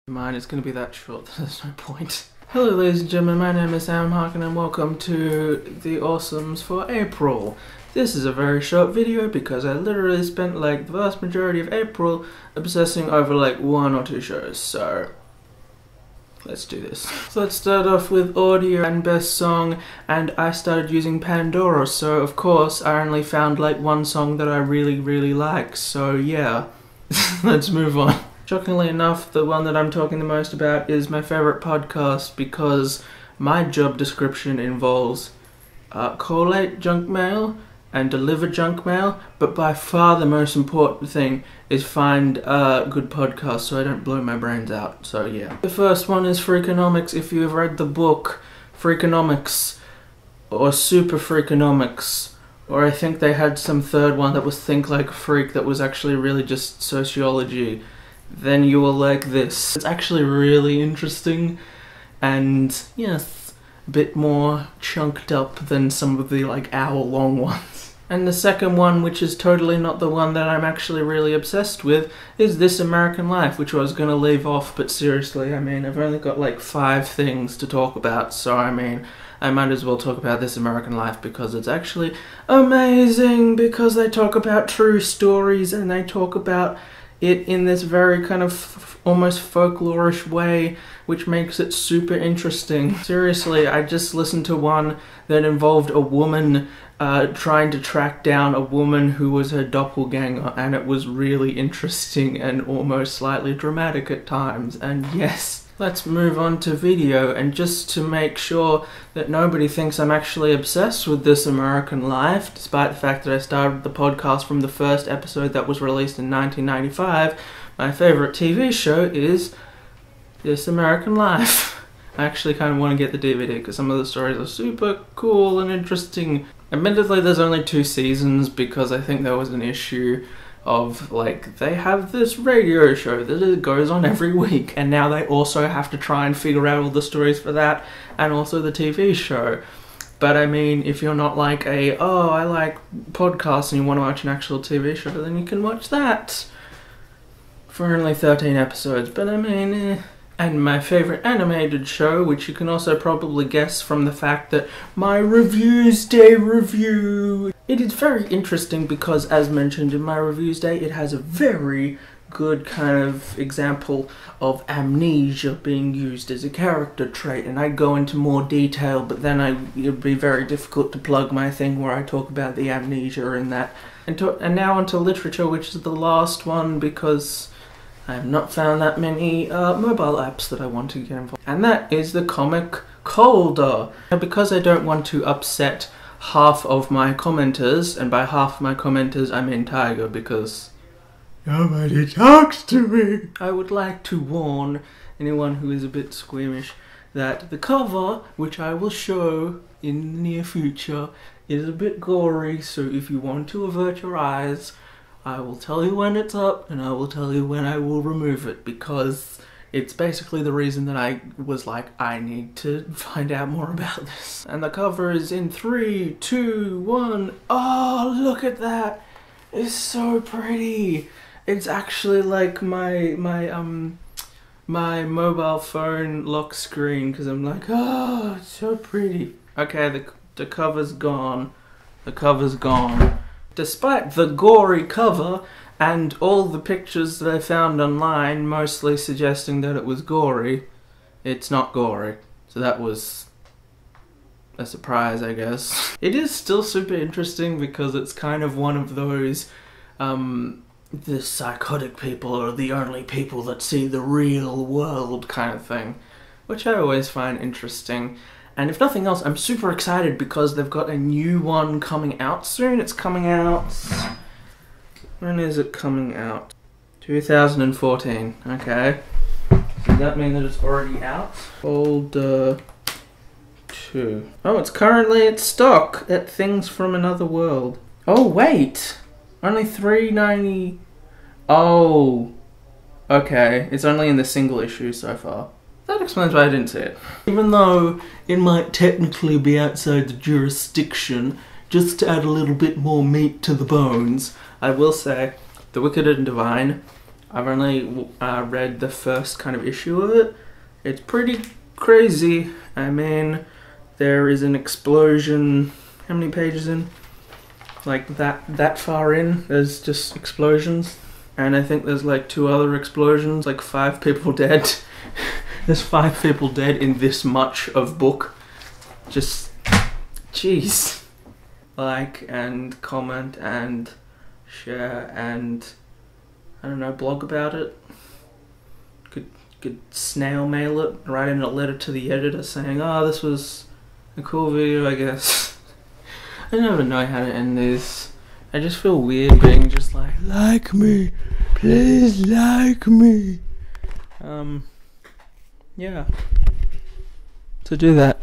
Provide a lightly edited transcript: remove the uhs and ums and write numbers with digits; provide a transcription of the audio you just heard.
Mine is going to be that short, there's no point. Hello ladies and gentlemen, my name is Sam Harkin and welcome to the Awesomes for April. This is a very short video because I literally spent like the vast majority of April obsessing over like 1 or 2 shows, so let's do this. So let's start off with audio and best song, and I started using Pandora, so of course I only found like 1 song that I really like, so yeah, let's move on. Shockingly enough, the one that I'm talking the most about is my favourite podcast because my job description involves collate junk mail and deliver junk mail, but by far the most important thing is find good podcasts so I don't blow my brains out, so yeah. The first one is Freakonomics. If you've read the book Freakonomics or Super Freakonomics, or I think they had some third one that was Think Like a Freak that was actually really just sociology, then you will like this. It's actually really interesting and, yes, a bit more chunked up than some of the like hour-long ones. And the second one, which is totally not the one that I'm actually really obsessed with, is This American Life, which I was gonna leave off, but seriously, I mean, I've only got like 5 things to talk about, so I mean, I might as well talk about This American Life because it's actually amazing, because they talk about true stories and they talk about it in this very kind of almost folklorish way, which makes it super interesting. Seriously, I just listened to one that involved a woman trying to track down a woman who was her doppelganger, and it was really interesting and almost slightly dramatic at times, and yes. Let's move on to video, and just to make sure that nobody thinks I'm actually obsessed with This American Life, despite the fact that I started the podcast from the first episode that was released in 1995, my favourite TV show is This American Life. I actually kind of want to get the DVD because some of the stories are super cool and interesting. Admittedly, there's only 2 seasons because I think there was an issue of like, they have this radio show that it goes on every week, and now they also have to try and figure out all the stories for that and also the TV show. But I mean, if you're not like I like podcasts and you want to watch an actual TV show, then you can watch that for only 13 episodes, but I mean, And my favourite animated show, which you can also probably guess from the fact that my Reviews Day review. It is very interesting because, as mentioned in my Reviews Day, it has a very good kind of example of amnesia being used as a character trait, and I go into more detail, but then it would be very difficult to plug my thing where I talk about the amnesia and that. And now onto literature, which is the last one because I have not found that many mobile apps that I want to get involved. And that is the comic Colder. Now, because I don't want to upset half of my commenters, and by half of my commenters I mean Tiger, because nobody talks to me, I would like to warn anyone who is a bit squeamish that the cover, which I will show in the near future, is a bit gory, so if you want to avert your eyes, I will tell you when it's up, and I will tell you when I will remove it, because it's basically the reason that I was like, I need to find out more about this. And the cover is in 3, 2, 1. Oh, look at that! It's so pretty! It's actually like my mobile phone lock screen, because I'm like, oh, it's so pretty. Okay, the cover's gone. The cover's gone. Despite the gory cover and all the pictures that I found online mostly suggesting that it was gory, it's not gory. So that was a surprise, I guess. It is still super interesting because it's kind of one of those, the psychotic people are the only people that see the real world kind of thing, which I always find interesting. And if nothing else, I'm super excited because they've got a new one coming out soon. It's coming out... When is it coming out? 2014. Okay. Does that mean that it's already out? Folder 2. Oh, it's currently in stock at Things from Another World. Oh, wait! Only $3.90... Oh. Okay. It's only in the single issue so far. That explains why I didn't see it. Even though it might technically be outside the jurisdiction, just to add a little bit more meat to the bones, I will say The Wicked and Divine I've only read the first kind of issue of it. It's pretty crazy. I mean, there is an explosion. How many pages in? Like that far in, there's just explosions. And I think there's like 2 other explosions, like 5 people dead. There's 5 people dead in this much of book. Just, jeez. Like and comment and share and, I don't know, blog about it. Could snail mail it, write in a letter to the editor saying, oh, this was a cool video, I guess. I never know how to end this. I just feel weird being just like me, please like me. Yeah. To do that,